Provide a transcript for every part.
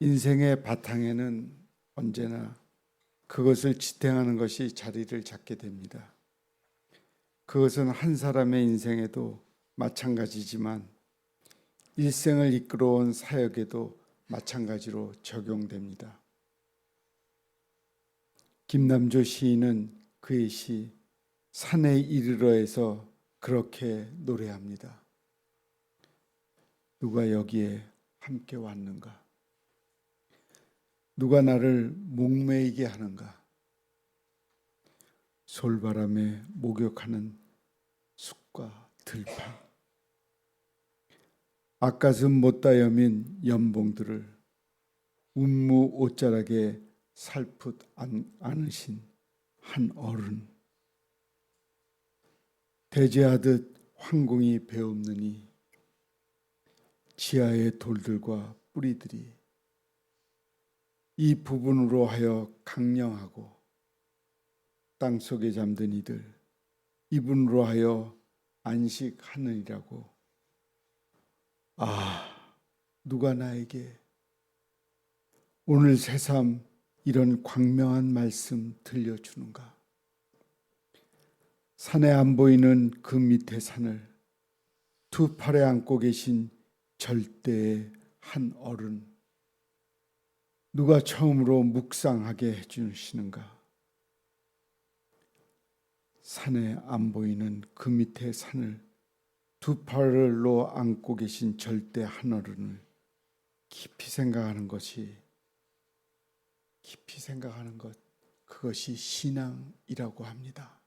인생의 바탕에는 언제나 그것을 지탱하는 것이 자리를 잡게 됩니다. 그것은 한 사람의 인생에도 마찬가지지만 일생을 이끌어온 사역에도 마찬가지로 적용됩니다. 김남조 시인은 그의 시 산에 이르러에서 그렇게 노래합니다. 누가 여기에 함께 왔는가? 누가 나를 목매이게 하는가? 솔바람에 목욕하는 숲과 들판, 앞가슴 못다 여민 연봉들을 운무 옷자락에 살풋 안으신 한 어른, 대제하듯 황궁이 배없느니 지하의 돌들과 뿌리들이 이 부분으로 하여 강령하고 땅속에 잠든 이들 이분으로 하여 안식하느니라고. 누가 나에게 오늘 새삼 이런 광명한 말씀 들려주는가? 산에 안 보이는 그 밑에 산을 두 팔에 안고 계신 절대의 한 어른, 누가 처음으로 묵상하게 해주시는가? 산에 안 보이는 그 밑에 산을 두 팔로 안고 계신 절대 한 어른을 깊이 생각하는 것, 그것이 신앙이라고 합니다.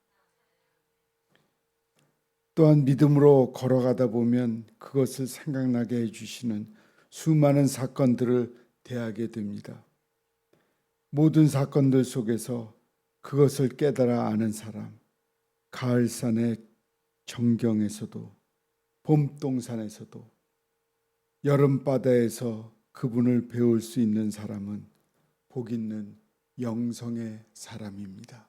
또한 믿음으로 걸어가다 보면 그것을 생각나게 해주시는 수많은 사건들을 대하게 됩니다. 모든 사건들 속에서 그것을 깨달아 아는 사람, 가을산의 정경에서도 봄동산에서도 여름바다에서 그분을 배울 수 있는 사람은 복 있는 영성의 사람입니다.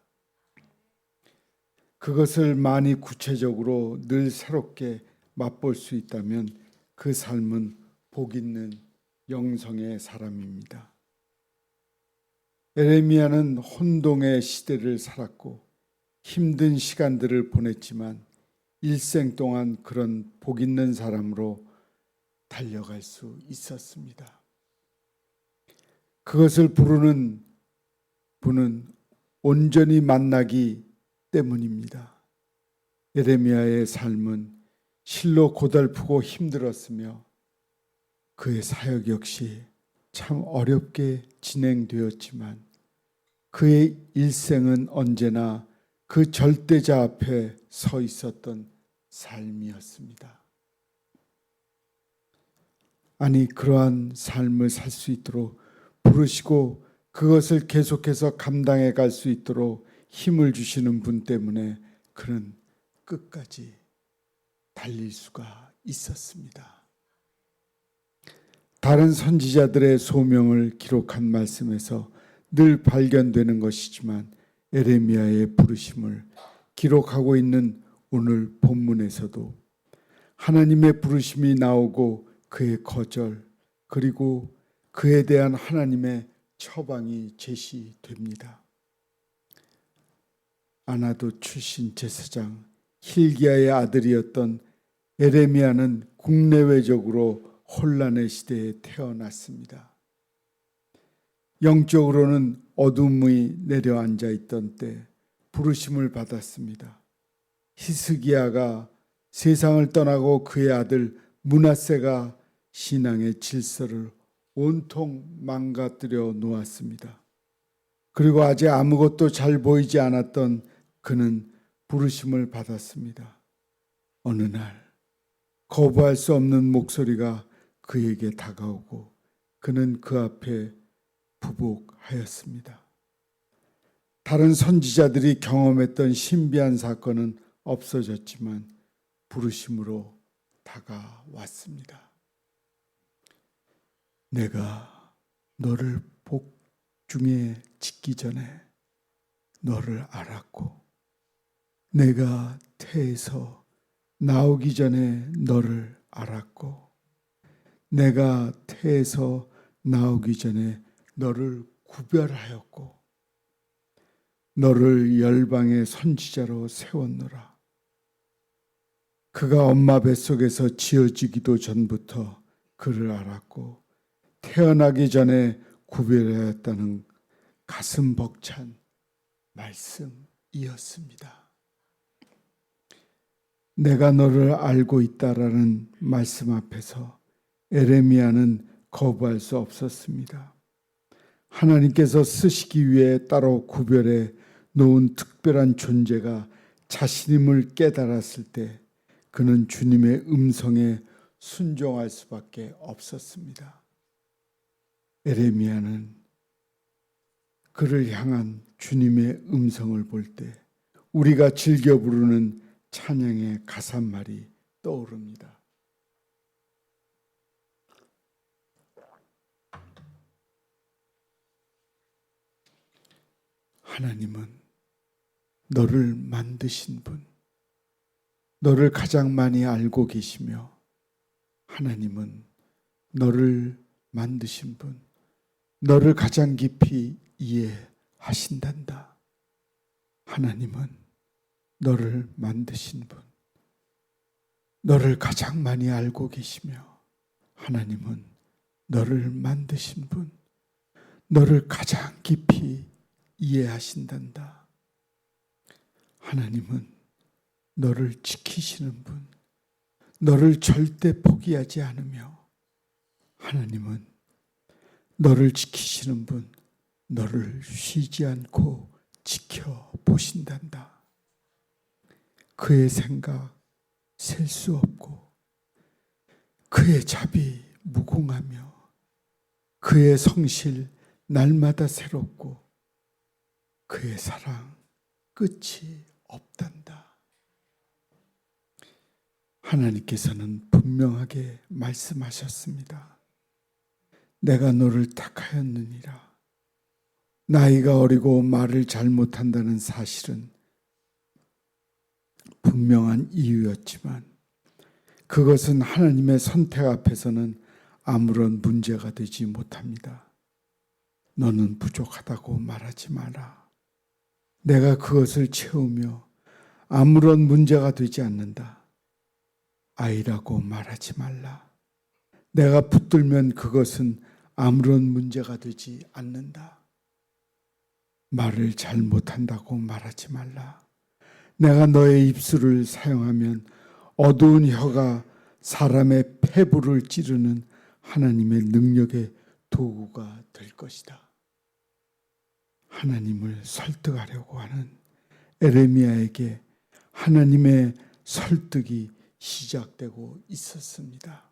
그것을 많이 구체적으로 늘 새롭게 맛볼 수 있다면 그 삶은 복 있는 영성의 사람입니다. 에레미야는 혼동의 시대를 살았고 힘든 시간들을 보냈지만 일생 동안 그런 복 있는 사람으로 달려갈 수 있었습니다. 그것을 부르는 분은 온전히 만나기 때문입니다. 에레미야의 삶은 실로 고달프고 힘들었으며 그의 사역 역시 참 어렵게 진행되었지만 그의 일생은 언제나 그 절대자 앞에 서 있었던 삶이었습니다. 아니, 그러한 삶을 살 수 있도록 부르시고 그것을 계속해서 감당해 갈 수 있도록 힘을 주시는 분 때문에 그는 끝까지 달릴 수가 있었습니다. 다른 선지자들의 소명을 기록한 말씀에서 늘 발견되는 것이지만 에레미야의 부르심을 기록하고 있는 오늘 본문에서도 하나님의 부르심이 나오고 그의 거절, 그리고 그에 대한 하나님의 처방이 제시됩니다. 아나도 출신 제사장 hil기야의 아들이었던 에레미야는 국내외적으로 혼란의 시대에 태어났습니다. 영적으로는 어둠이 내려앉아 있던 때 부르심을 받았습니다. 히스기야가 세상을 떠나고 그의 아들 므낫세가 신앙의 질서를 온통 망가뜨려 놓았습니다. 그리고 아직 아무것도 잘 보이지 않았던 그는 부르심을 받았습니다. 어느 날 거부할 수 없는 목소리가 그에게 다가오고 그는 그 앞에 부복하였습니다. 다른 선지자들이 경험했던 신비한 사건은 없어졌지만 부르심으로 다가왔습니다. 내가 너를 복중에 짓기 전에 너를 알았고 내가 태에서 나오기 전에 너를 알았고 내가 태에서 나오기 전에 너를 구별하였고 너를 열방의 선지자로 세웠노라. 그가 엄마 뱃속에서 지어지기도 전부터 그를 알았고 태어나기 전에 구별하였다는 가슴 벅찬 말씀이었습니다. 내가 너를 알고 있다라는 말씀 앞에서 에레미야는 거부할 수 없었습니다. 하나님께서 쓰시기 위해 따로 구별해 놓은 특별한 존재가 자신임을 깨달았을 때 그는 주님의 음성에 순종할 수밖에 없었습니다. 에레미야는 그를 향한 주님의 음성을 볼 때 우리가 즐겨 부르는 찬양의 가사말이 떠오릅니다. 하나님은 너를 만드신 분, 너를 가장 많이 알고 계시며 하나님은 너를 만드신 분, 너를 가장 깊이 이해하신단다. 하나님은 너를 만드신 분, 너를 가장 많이 알고 계시며 하나님은 너를 만드신 분, 너를 가장 깊이 이해하신단다. 하나님은 너를 지키시는 분, 너를 절대 포기하지 않으며 하나님은 너를 지키시는 분, 너를 쉬지 않고 지켜보신단다. 그의 생각 셀 수 없고 그의 자비 무궁하며 그의 성실 날마다 새롭고 그의 사랑 끝이 없단다. 하나님께서는 분명하게 말씀하셨습니다. 내가 너를 택하였느니라. 나이가 어리고 말을 잘못한다는 사실은 분명한 이유였지만 그것은 하나님의 선택 앞에서는 아무런 문제가 되지 못합니다. 너는 부족하다고 말하지 마라. 내가 그것을 채우며 아무런 문제가 되지 않는다. 아이라고 말하지 말라. 내가 붙들면 그것은 아무런 문제가 되지 않는다. 말을 잘못한다고 말하지 말라. 내가 너의 입술을 사용하면 어두운 혀가 사람의 폐부를 찌르는 하나님의 능력의 도구가 될 것이다. 하나님을 설득하려고 하는 에레미야에게 하나님의 설득이 시작되고 있었습니다.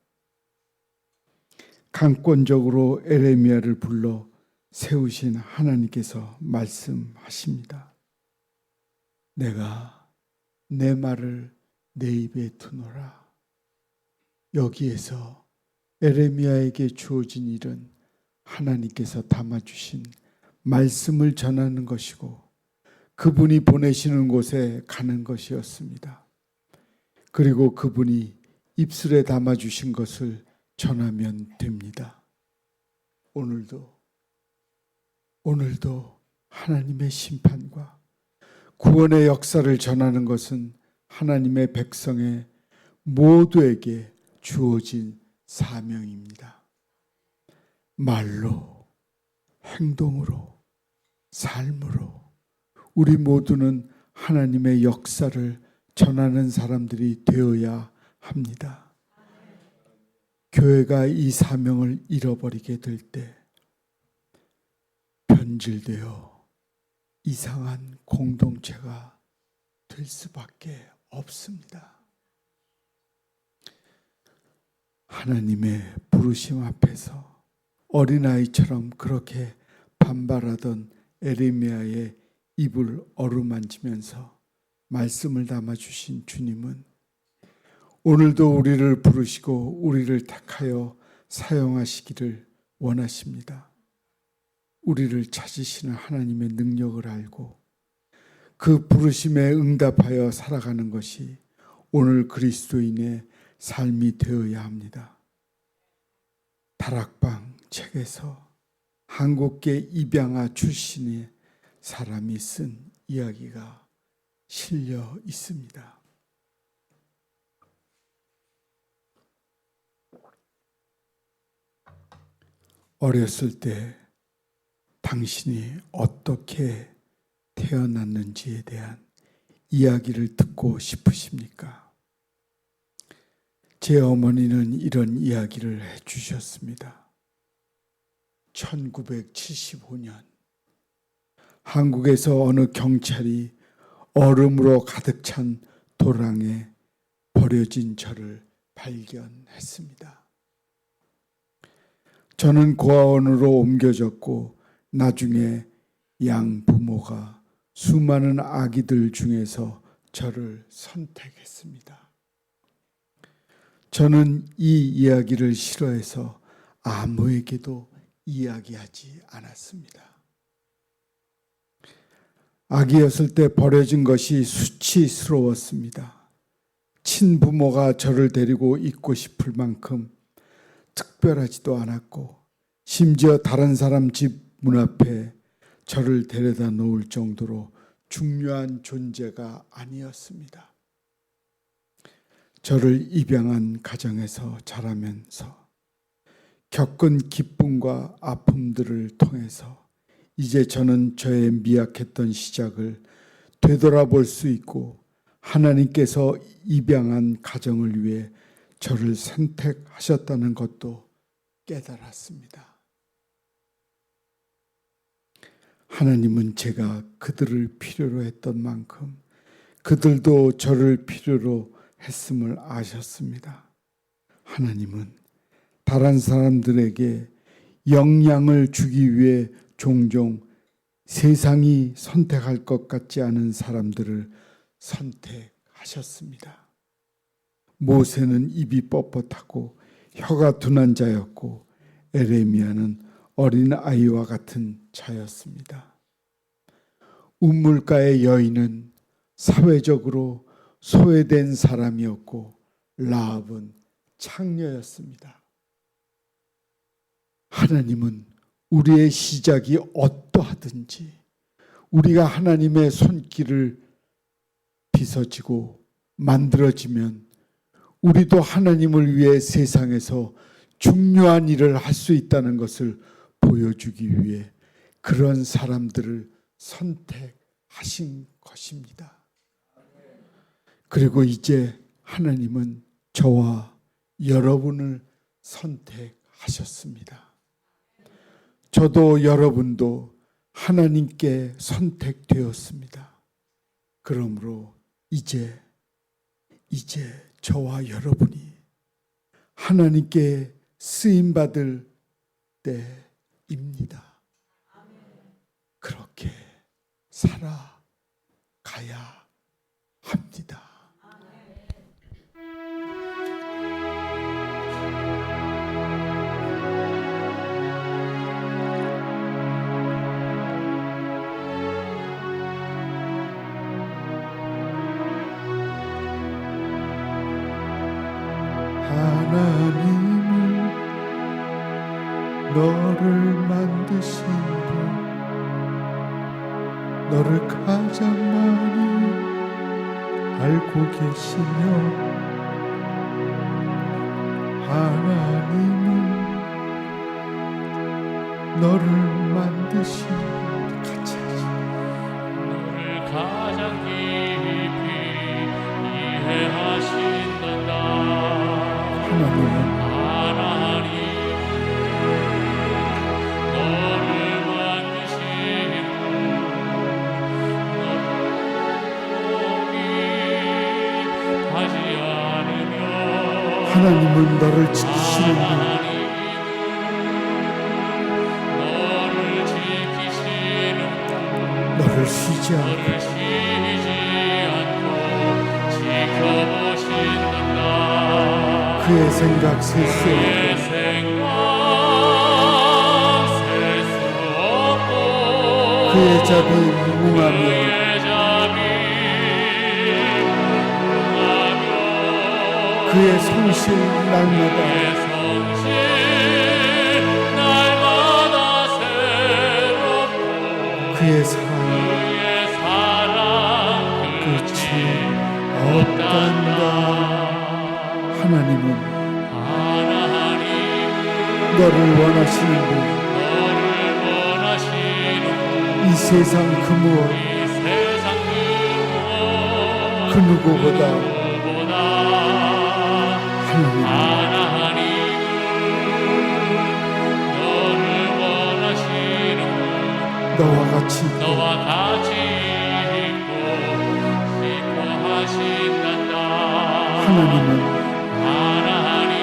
강권적으로 에레미야를 불러 세우신 하나님께서 말씀하십니다. 내가 내 말을 내 입에 두노라. 여기에서 에레미야에게 주어진 일은 하나님께서 담아주신 말씀을 전하는 것이고 그분이 보내시는 곳에 가는 것이었습니다. 그리고 그분이 입술에 담아주신 것을 전하면 됩니다. 오늘도 하나님의 심판과 구원의 역사를 전하는 것은 하나님의 백성의 모두에게 주어진 사명입니다. 말로, 행동으로, 삶으로 우리 모두는 하나님의 역사를 전하는 사람들이 되어야 합니다. 교회가 이 사명을 잃어버리게 될 때 변질되어 이상한 공동체가 될 수밖에 없습니다. 하나님의 부르심 앞에서 어린아이처럼 그렇게 반발하던 에레미야의 입을 어루만지면서 말씀을 담아주신 주님은 오늘도 우리를 부르시고 우리를 택하여 사용하시기를 원하십니다. 우리를 찾으시는 하나님의 능력을 알고 그 부르심에 응답하여 살아가는 것이 오늘 그리스도인의 삶이 되어야 합니다. 다락방 책에서 한국계 입양아 출신의 사람이 쓴 이야기가 실려 있습니다. 어렸을 때 당신이 어떻게 태어났는지에 대한 이야기를 듣고 싶으십니까? 제 어머니는 이런 이야기를 해주셨습니다. 1975년 한국에서 어느 경찰이 얼음으로 가득 찬 도랑에 버려진 저를 발견했습니다. 저는 고아원으로 옮겨졌고 나중에 양부모가 수많은 아기들 중에서 저를 선택했습니다. 저는 이 이야기를 싫어해서 아무에게도 이야기하지 않았습니다. 아기였을 때 버려진 것이 수치스러웠습니다. 친부모가 저를 데리고 있고 싶을 만큼 특별하지도 않았고 심지어 다른 사람 집 문 앞에 저를 데려다 놓을 정도로 중요한 존재가 아니었습니다. 저를 입양한 가정에서 자라면서 겪은 기쁨과 아픔들을 통해서 이제 저는 저의 미약했던 시작을 되돌아볼 수 있고 하나님께서 입양한 가정을 위해 저를 선택하셨다는 것도 깨달았습니다. 하나님은 제가 그들을 필요로 했던 만큼 그들도 저를 필요로 했음을 아셨습니다. 하나님은 다른 사람들에게 영향을 주기 위해 종종 세상이 선택할 것 같지 않은 사람들을 선택하셨습니다. 모세는 입이 뻣뻣하고 혀가 둔한 자였고 에레미야는 어린 아이와 같은 자였습니다. 우물가의 여인은 사회적으로 소외된 사람이었고 라합은 창녀였습니다. 하나님은 우리의 시작이 어떠하든지 우리가 하나님의 손길을 빗어지고 만들어지면 우리도 하나님을 위해 세상에서 중요한 일을 할 수 있다는 것을 보여주기 위해 그런 사람들을 선택하신 것입니다. 그리고 이제 하나님은 저와 여러분을 선택하셨습니다. 저도 여러분도 하나님께 선택되었습니다. 그러므로 이제 저와 여러분이 하나님께 쓰임받을 때입니다. 그렇게 살아가야 합니다. 하나님은 너를 만드신 분, 너를 가장 많이 알고 계시며 하나님은 너를 만드신 같이 너를 가장 깊이 이해하신단다. 하나님은 너를 만드신 하지 않으며 하나님은 너를 지키시는 분, 너를 지키시는 너를 쉬지 않고 너를 쉬지 않고 지켜보신단다. 그의 생각 셀 수 그의 없고 생각 셀 수 없고 그의 자비 무궁하며 그의 자비 무궁하며 그의 성실 날마다 그의 성실 날마다 그의 사랑 그의 사랑 끝이 끝이 없단다. 하나님은 하나님 너를 원하시는 분, 너를 원하시는 이 세상 그 무엇 이 세상 그 누구보다 그보다 하나님은 하나님 너를 원하시는 너와 같이 너와 같이 있고 싶어 하신단다. 하나님은 하나님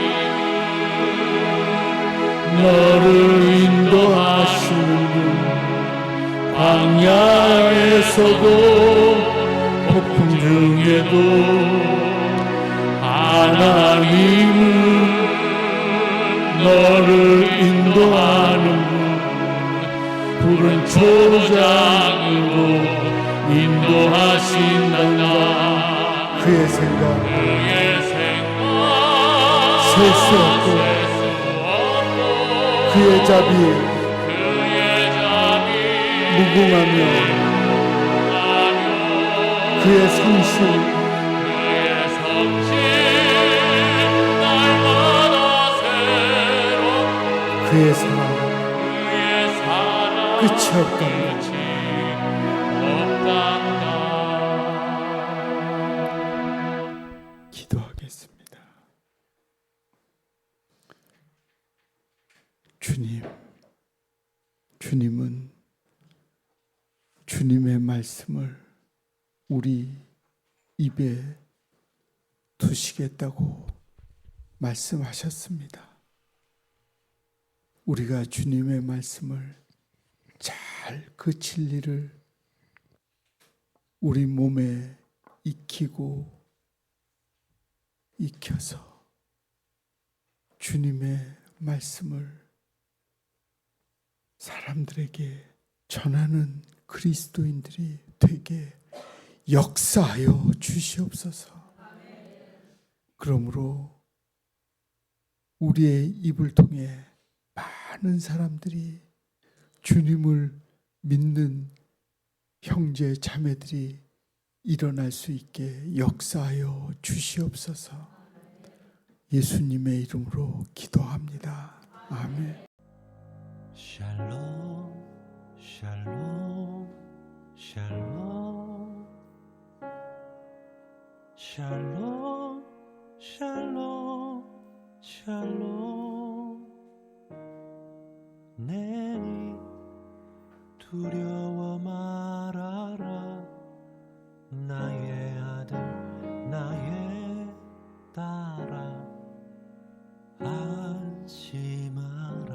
너를 인도하시는 분, 광야에서도 폭풍 중에도 하나님은 너를 인도하는 분, 푸른 초장으로 인도하신단다. 그의 생각 그의 생각 셀 수 없고 셀수 없고 그의 자비 그의 자비 무궁하며 그의 성실 그의 성실 날마다 새롭고 그의 사랑 그의 사랑 끝이 없단다. 끝이 없단다. 기도하겠습니다. 주님은 주님의 말씀을 우리 입에 두시겠다고 말씀하셨습니다. 우리가 주님의 말씀을 잘 그 진리를 우리 몸에 익혀서 주님의 말씀을 사람들에게 전하는 그리스도인들이 되게 역사하여 주시옵소서. 그러므로 우리의 입을 통해 많은 사람들이 주님을 믿는 형제 자매들이 일어날 수 있게 역사하여 주시옵소서. 예수님의 이름으로 기도합니다. 아멘. 샬롬 샬롬 샬롬 샬롬 샬롬 샬롬 내니 두려워 말아라 나의 아들 나의 딸아 안심하라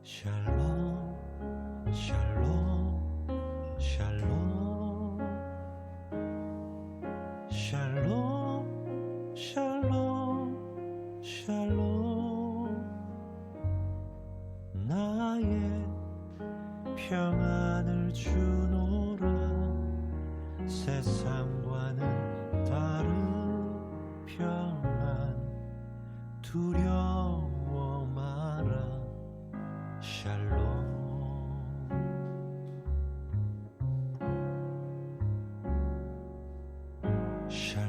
샬롬 샬롬 샬롬 샬롬 샬롬 샬롬 나의 평안을 주노라 세상과는 다른 평안 두려워 마라 샬롬 샬롬